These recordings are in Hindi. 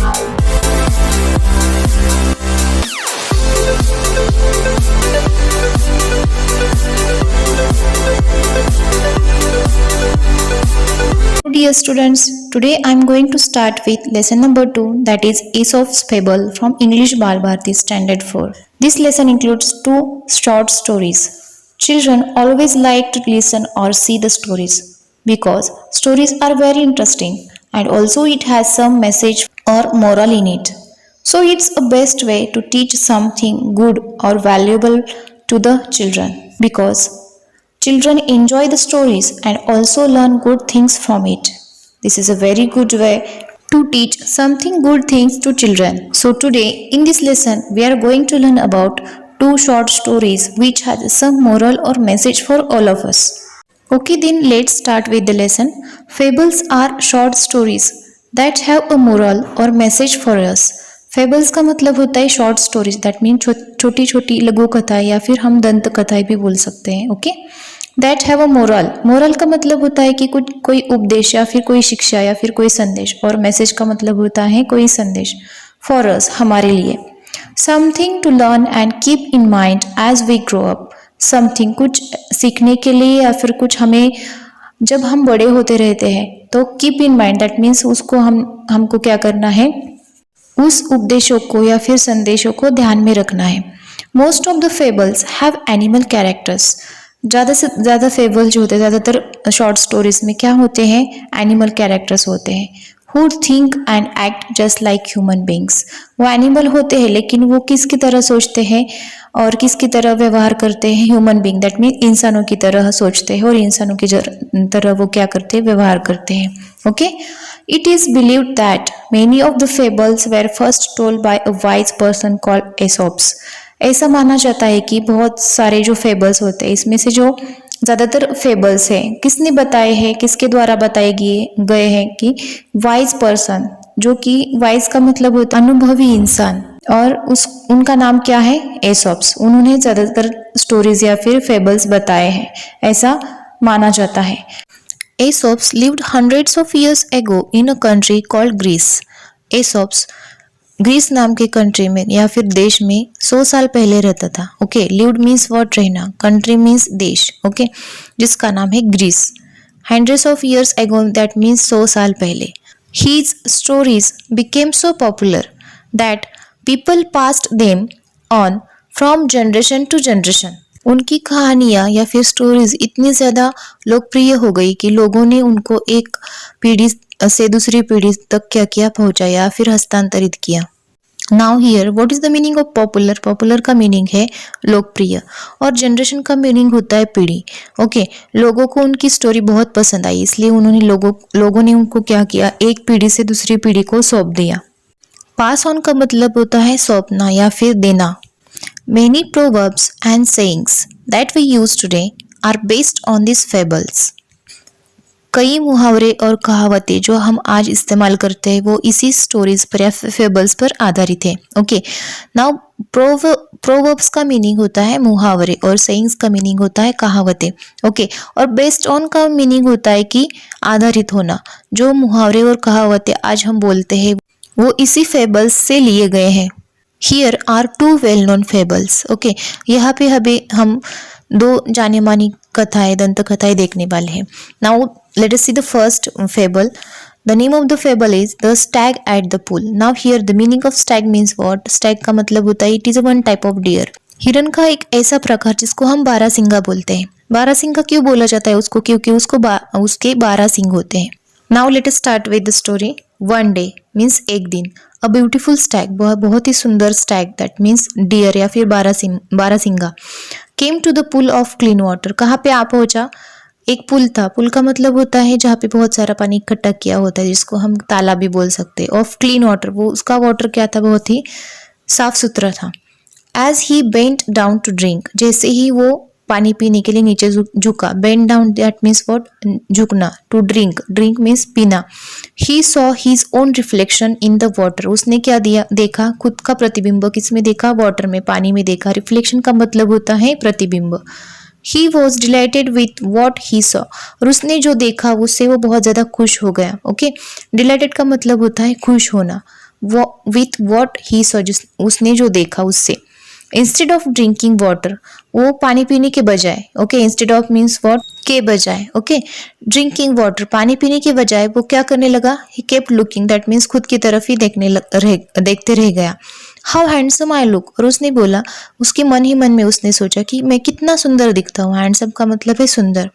Dear students, today I am going to start with lesson number 2, that is Aesop's Fable from English Bal Bharati Standard 4. This lesson includes 2 short stories. Children always like to listen or see the stories because stories are very interesting and also it has some message or moral in it. So it's a best way to teach something good or valuable to the children because children enjoy the stories and also learn good things from it. This is a very good way to teach something good things to children. So today in this lesson we are going to learn about 2 short stories which has some moral or message for all of us. Okay, then let's start with the lesson. Fables are short stories that have a moral or message for us. Fables का मतलब होता है शॉर्ट स्टोरीज, दैट मीन छोटी छोटी लघु कथाएं या फिर हम दंत कथाएं भी बोल सकते हैं. Okay, that have a moral. Moral का मतलब होता है कि कुछ कोई उपदेश या फिर कोई शिक्षा या फिर कोई संदेश, और मैसेज का मतलब होता है कोई संदेश. फॉर अस, हमारे लिए. Something to learn and keep in mind as we grow up. Something, कुछ सीखने के लिए या फिर कुछ हमें जब हम बड़े होते रहते हैं तो keep in mind, that means उसको हमको क्या करना है, उस उपदेशों को या फिर संदेशों को ध्यान में रखना है. Most of the fables have animal characters. ज़्यादा से ज़्यादा फेबल जो होते हैं, ज़्यादातर शॉर्ट स्टोरीज में क्या होते हैं, एनिमल कैरेक्टर्स होते हैं. Who think and act just like human beings. वो एनिमल होते हैं लेकिन वो किसकी तरह सोचते हैं और किसकी तरह व्यवहार करते हैं, ह्यूमन बींग, दैट मीन इंसानों की तरह सोचते हैं और इंसानों की तरह वो क्या करते हैं, व्यवहार करते हैं. Okay, it is believed that many of the fables were first told by a wise person called Aesop's. ऐसा माना जाता है कि बहुत सारे जो फेबल्स होते हैं इसमें से जो ज़्यादातर फेबल्स हैं किसने बताए हैं, किसके द्वारा बताए गए हैं कि वाइज पर्सन, जो कि वाइज का मतलब होता है अनुभवी इंसान, और उनका नाम क्या है, एसोप्स. उन्होंने ज़्यादातर स्टोरीज या फिर फेबल्स बताए हैं, ऐसा माना जाता है. Aesop's lived hundreds of years ago in a country called Greece. Aesop's Greece नाम के कंट्री में या फिर देश में 100 साल पहले रहता था. ओके, लिव्ड मीन्स व्हाट, रहना, कंट्री मीन्स देश. ओके, जिसका नाम है Greece. Hundreds of years ago, that means 100 साल पहले. His stories became so popular that people passed them on from generation to generation. उनकी कहानियाँ या फिर स्टोरीज इतनी ज़्यादा लोकप्रिय हो गई कि लोगों ने उनको एक पीढ़ी से दूसरी पीढ़ी तक क्या किया, पहुँचाया, फिर हस्तांतरित किया. Now here what is the meaning of popular. Popular का मीनिंग है लोकप्रिय और जनरेशन का मीनिंग होता है पीढ़ी. ओके, लोगों को उनकी स्टोरी बहुत पसंद आई इसलिए उन्होंने लोगों ने उनको क्या किया, एक पीढ़ी से दूसरी पीढ़ी को सौंप दिया. पास ऑन का मतलब होता है सौंपना या फिर देना. Many proverbs and sayings that we use today are based on these fables. कई मुहावरे और कहावतें जो हम आज इस्तेमाल करते हैं वो इसी स्टोरीज पर या फेबल्स पर आधारित है. ओके, नाउ प्रोवर्ब्स का मीनिंग होता है मुहावरे और सेइंग्स का मीनिंग होता है कहावतें. ओके, और बेस्ड ऑन का मीनिंग होता है कि आधारित होना. जो मुहावरे और कहावतें आज हम बोलते हैं वो इसी फेबल्स से लिए गए हैं. Here are 2 well-known fables. Okay, यहाँ पे हम 2 जाने मानी कथाएं, दंत कथाएं देखने वाले हैं. Now let us see the first fable. The name of the fable is The Stag at the Pool. Now here the meaning of stag means what? Stag का मतलब होता है it is a one type of deer. हिरन का एक ऐसा प्रकार जिसको हम बारहसिंगा बोलते हैं. बारहसिंगा क्यों बोला जाता है उसको, क्योंकि उसके 12 सिंग होते हैं. Now let us start with the story. One day means एक दिन. अ ब्यूटीफुल स्टैग, बहुत ही सुंदर स्टैग, दैट मीन्स डियर या फिर बारहसिंगा, came to the pool of clean water. कहाँ पे आप पहुंचा, एक पुल था. पुल का मतलब होता है जहाँ पे बहुत सारा पानी इकट्ठा किया होता है, जिसको हम तालाब भी बोल सकते हैं. ऑफ क्लीन वाटर, वो उसका वाटर क्या था, बहुत ही साफ सुथरा था. As he bent down to drink, जैसे ही वो पानी पीने के लिए नीचे झुका. Bend down, that means what, झुकना. टू ड्रिंक, ड्रिंक मीन्स पीना. He saw his own reflection in the water, उसने क्या देखा, खुद का प्रतिबिंब. किसमें देखा, वाटर में, पानी में देखा. रिफ्लेक्शन का मतलब होता है प्रतिबिंब. He was dilated with what he saw, और उसने जो देखा उससे वो बहुत ज़्यादा खुश हो गया. ओके, डिलाइटेड का मतलब होता है खुश होना. विथ वॉट ही सजेस्ट, उसने जो देखा उससे। इंस्टेड ऑफ ड्रिंकिंग वाटर, वो पानी पीने के बजाय, okay, instead of means what, के बजाय, ओके, ड्रिंकिंग वाटर, पानी पीने के बजाय वो क्या करने लगा, he kept looking, that means खुद की तरफ ही देखते रह गया। हाउ हैंडसम आई लुक, और उसने बोला, उसके मन ही मन में उसने सोचा कि मैं कितना सुंदर दिखता हूँ। हैंडसम का मतलब है सुंदर,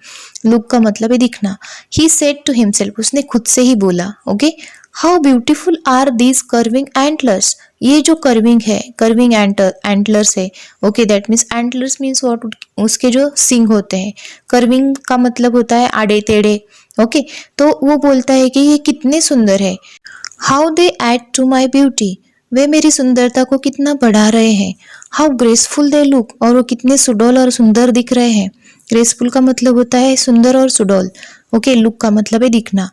लुक का मतलब है दिखना। ही सेड टू हिमसेल्फ, उसने खुद से ही बोला, okay, how beautiful are these curving antlers, ये जो कर्विंग है, कर्विंग एंटलर्स है, okay, that means antlers means what, उसके जो सींग होते हैं। कर्विंग का मतलब होता है आड़े टेढ़े, ओके, तो वो बोलता है कि ये कितने सुंदर है। How they add to my beauty, वे मेरी सुंदरता को कितना बढ़ा रहे हैं। हाउ ग्रेसफुल दे लुक, और वो कितने सुडौल और सुंदर दिख रहे हैं। ग्रेसफुल का मतलब होता है सुंदर और सुडौल, ओके, लुक का मतलब है दिखना।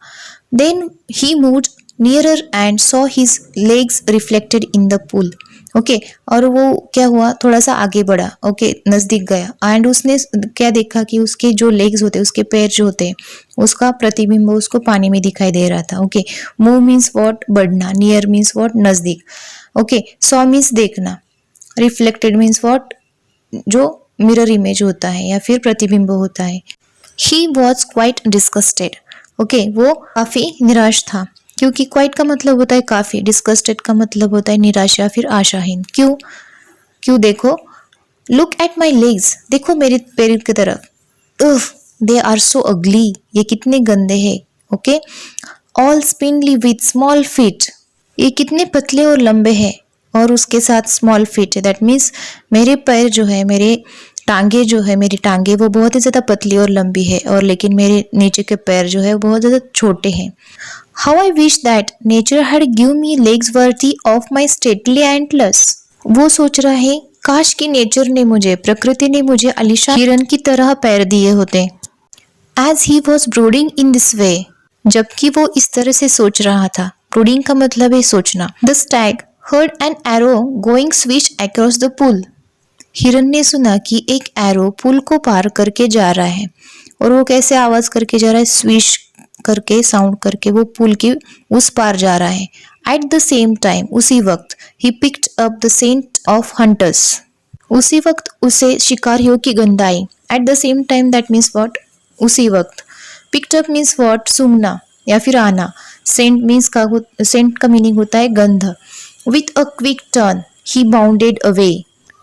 Then he moved nearer and saw his legs reflected in the pool, okay, और वो क्या हुआ, थोड़ा सा आगे बढ़ा, ओके, नजदीक गया, एंड उसने क्या देखा कि उसके जो लेग्स होते हैं, उसके पैर जो होते हैं, उसका प्रतिबिंब उसको पानी में दिखाई दे रहा था, ओके। मूव मीन्स वॉट, बढ़ना, नियर मीन्स वॉट, नजदीक, ओके, सॉ मीन्स देखना, रिफ्लेक्टेड मीन्स वॉट, जो मिरर इमेज होता है या फिर प्रतिबिंब होता है। He was quite disgusted, okay, वो काफी निराश था, क्योंकि क्वाइट का मतलब होता है काफी, डिस्कस्टेड का मतलब होता है निराश या फिर आशाहीन। क्यों, क्यों देखो, लुक एट माई लेग्स, देखो मेरे पैर की तरफ, उफ, दे आर सो अगली, ये कितने गंदे हैं, okay, all spindly with small feet, ये कितने पतले और लंबे हैं, और उसके साथ स्मॉल फीट है, दैट मीन्स मेरे पैर जो है, मेरे टांगे जो है, मेरी टांगे वो बहुत ही ज़्यादा पतली और लंबी है, और लेकिन मेरे नीचे के पैर जो है वो बहुत ज़्यादा छोटे हैं। How I wish that nature had give me legs worthy of my stately antlers, वो सोच रहा है काश कि नेचर ने मुझे, प्रकृति ने मुझे आलीशान हिरन की तरह पैर दिए होते। As he was brooding in this way, जबकि वो इस तरह से सोच रहा था, ब्रोडिंग का मतलब है सोचना। The stag heard an arrow going swish across the pool, हिरन ने सुना कि एक एरो पुल को पार करके जा रहा है, और वो कैसे आवाज करके जा रहा है, स्विश करके, साउंड करके वो पुल के उस पार जा रहा है। एट द सेम टाइम, उसी वक्त, he picked up the scent of hunters, उसी वक्त उसे शिकारियों की गंध आई। At the same time that means what, उसी वक्त। पिक्ड अप मीन्स व्हाट, सूंघना या फिर आना। सेंट मीन्स का, सेंट का मीनिंग होता है गंध। With a quick turn he bounded away,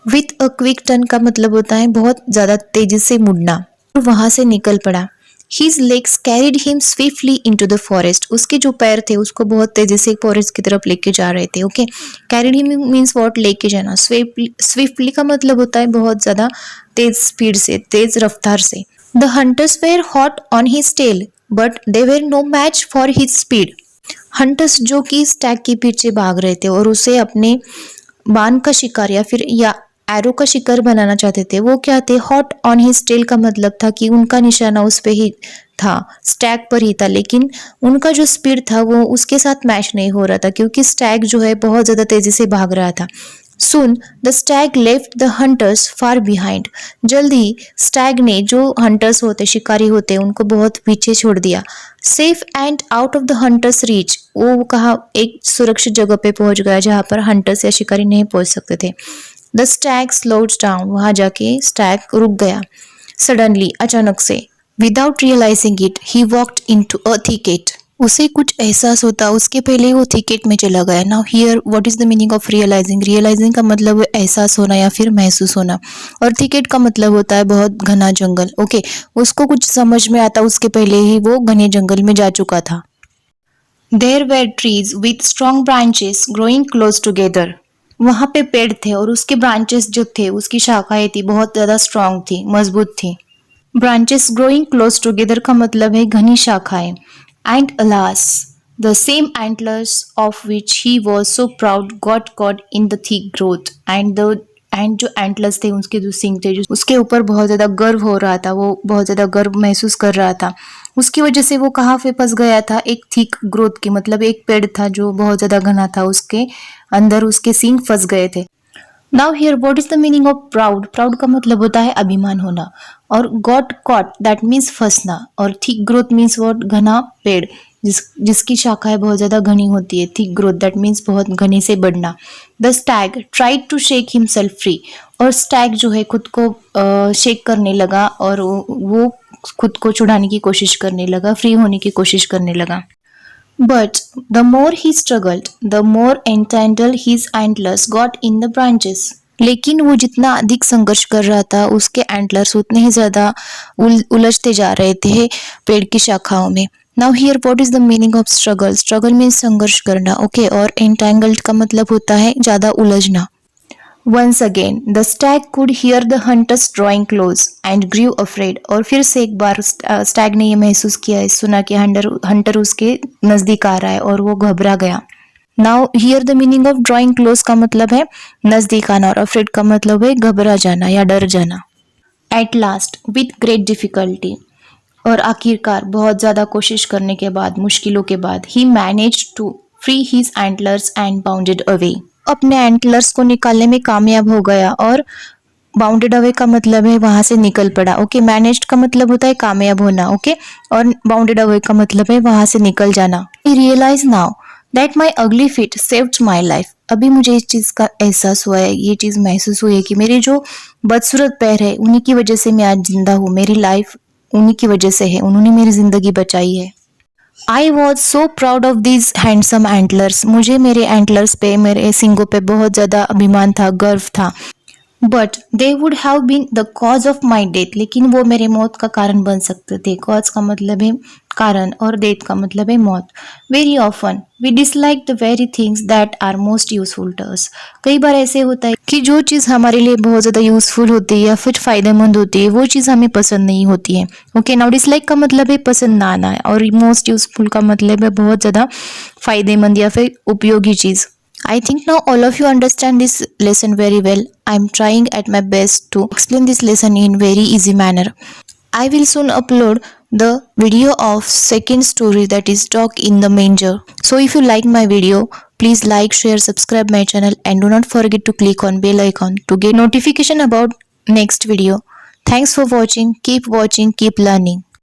with a quick turn का मतलब होता है बहुत ज्यादा तेजी से मुड़ना, और वहां से निकल पड़ा। His legs carried him swiftly into the forest, उसके जो पैर थे उसको बहुत तेजी से फॉरेस्ट की तरफ लेके जा रहे थे, okay. Carried him means what, लेके जाना। Swiftly का मतलब होता है बहुत ज्यादा तेज स्पीड से, तेज रफ्तार से। The hunters were hot on his tail, but they were no match for his speed. Hunters जो कि स्टैग के पीछे भाग रहे थे और उसे अपने बाण का शिकार या एरो का शिकार बनाना चाहते थे, वो क्या थे, हॉट ऑन हिज टेल का मतलब था कि उनका निशाना उस पे ही था, स्टैग पर ही था, लेकिन उनका जो स्पीड था वो उसके साथ मैच नहीं हो रहा था, क्योंकि स्टैग जो है बहुत ज्यादा तेजी से भाग रहा था। Soon the stag left the hunters far behind, जल्दी स्टैग ने, जो हंटर्स होते, शिकारी होते, उनको बहुत पीछे छोड़ दिया। Safe and out of the hunters reach, वो कहा एक सुरक्षित जगह पे पहुंच गया जहां पर हंटर्स या शिकारी नहीं पहुंच सकते थे। द स्टैग स्लोड डाउन, वहां जाके स्टैग रुक गया। सडनली, अचानक से, without realizing it, he walked into a thicket, उसे कुछ एहसास होता उसके पहले वो थिकेट में चला गया। Now here what is the meaning of realizing, realizing का मतलब है एहसास होना या फिर महसूस होना, और थिकेट का मतलब होता है बहुत घना जंगल, ओके। उसको कुछ समझ में आता उसके पहले ही वो घने जंगल में जा चुका था। There were trees with strong branches growing close together, वहां पे पेड़ थे और उसके ब्रांचेस जो थे, उसकी शाखाएं थी, बहुत ज्यादा स्ट्रॉन्ग थी, मजबूत थी। ब्रांचेस ग्रोइंग क्लोज टुगेदर का मतलब है घनी शाखाएं। And alas the same antlers of which he was so proud got caught in the thick growth, and जो एंटलर्स थे, उसके जो सिंग थे, जो उसके ऊपर बहुत ज्यादा गर्व हो रहा था, वो बहुत ज्यादा गर्व महसूस कर रहा था, उसकी वजह से वो कहाँ पे फंस गया था, एक थिक ग्रोथ की, मतलब एक पेड़ था जो बहुत ज्यादा घना था, उसके अंदर उसके सींग फंस गए थे। Now here what is the meaning of proud, proud का मतलब होता है अभिमान होना, और गॉट कॉट दैट मीन्स फंसना, और थिक ग्रोथ मीन्स व्हाट, घना पेड़। जिसकी शाखाएं बहुत ज़्यादा घनी होती है, थिक ग्रोथ, दैट मीन्स बहुत घने से बढ़ना। The stag tried to shake himself free, और स्टैग जो है खुद को शेक करने लगा और वो खुद को छुड़ाने की कोशिश करने लगा, फ्री होने की कोशिश करने लगा। But the more he struggled, the more entangled his antlers got in the branches. लेकिन वो जितना अधिक संघर्ष कर रहा था, उसके एंटलर्स उतने ही ज़्यादा उलझते जा रहे थे पेड़ की शाखाओं में। Now here what is the meaning of struggle? Struggle means संघर्ष करना, ओके, और एंटेंगल्ड का मतलब होता है ज़्यादा उलझना। Once again, the stag could hear the hunters drawing close and grew afraid. और फिर से एक बार स्टैग ने ये महसूस किया, सुना कि हंटर उसके नजदीक आ रहा है और वो घबरा गया। Now here the meaning of drawing close का मतलब है नजदीक आना, और अफ्रेड का मतलब है घबरा जाना या डर जाना। At last with great difficulty, और आखिरकार बहुत ज्यादा कोशिश करने के बाद, मुश्किलों के बाद, he manage to free his antlers and bounded away, अपने एंटलर्स को निकालने में कामयाब हो गया, और बाउंडेड अवे का मतलब है वहां से निकल पड़ा, ओके। मैनेज्ड का मतलब होता है कामयाब होना, ओके, और बाउंडेड अवे का मतलब है वहां से निकल जाना। आई रियलाइज नाउ दैट माई अगली फिट सेव्ड माई लाइफ। अभी मुझे इस चीज का एहसास हुआ है, ये चीज महसूस हुई है कि मेरे जो बदसूरत पैर है उन्हीं की वजह से मैं आज जिंदा हूँ, मेरी लाइफ उन्हीं की वजह से है, उन्होंने मेरी जिंदगी बचाई है। I was so proud of these handsome antlers, मुझे मेरे एंटलर्स पे, मेरे सिंगों पे बहुत ज़्यादा अभिमान था, गर्व था। But they would have been the cause of my death, लेकिन वो मेरे मौत का कारण बन सकते थे। कॉज का मतलब है कारण और डेथ का मतलब है मौत। Very often we dislike the very things that are most useful to us. कई बार ऐसे होता है कि जो चीज़ हमारे लिए बहुत ज़्यादा यूजफुल होती है या फिर फायदेमंद होती है, वो चीज़ हमें पसंद नहीं होती है, ओके। नाउ डिसलाइक का मतलब है पसंद ना आना है, और मोस्ट यूजफुल का मतलब है बहुत ज़्यादा फायदेमंद या फिर उपयोगी चीज़। I think now all of you understand this lesson very well. I'm trying at my best to explain this lesson in very easy manner. I will soon upload the video of second story, that is Dog in the Manger. So if you like my video, please like, share, subscribe my channel, and do not forget to click on bell icon to get notification about next video. Thanks for watching. Keep watching, keep learning.